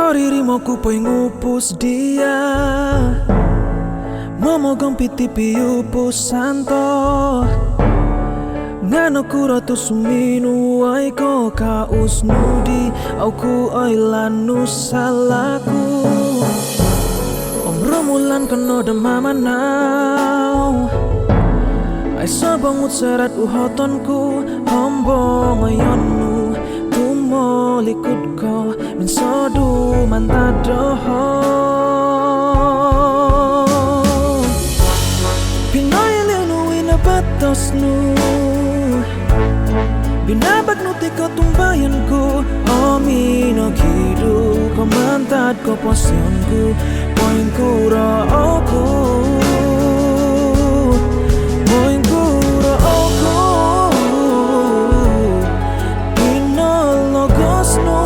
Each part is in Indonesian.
Ririmu ku ngupus dia Momogong piti piupu santo Ngano kuratu suminu aiko ka usnudi Auku oilanu salaku Om romulan keno demamanau Aiso bangut serat uhotonku Hombo ngayonu Tumo likutko Min sodu mantadoho Batosnu Binabag nuti ko tumbayanku Omino kidu Komantad ko posyonku Poing kura oku Poing kura oku Inologosnu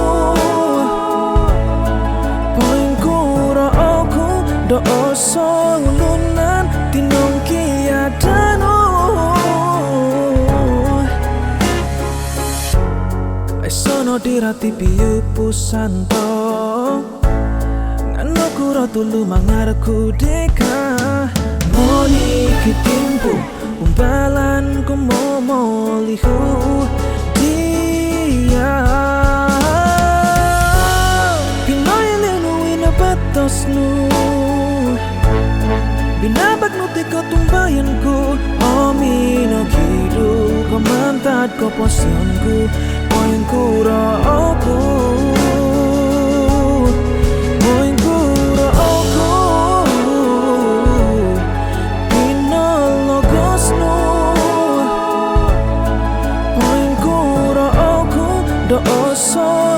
Poing kura oku Do oso ulunan Tinong kiadano Sono dirati piupu santo Ngano kuro tulu mangarku deka Moni kitimpu Umbalan ko momolihu Dia Pinoy linuin na batosnu Binabag nuti ko tumbayanku Omino kidu Komantad ko posyonku Poing kura oku Poing kura oku Inologosnu Poing kura oku Do oso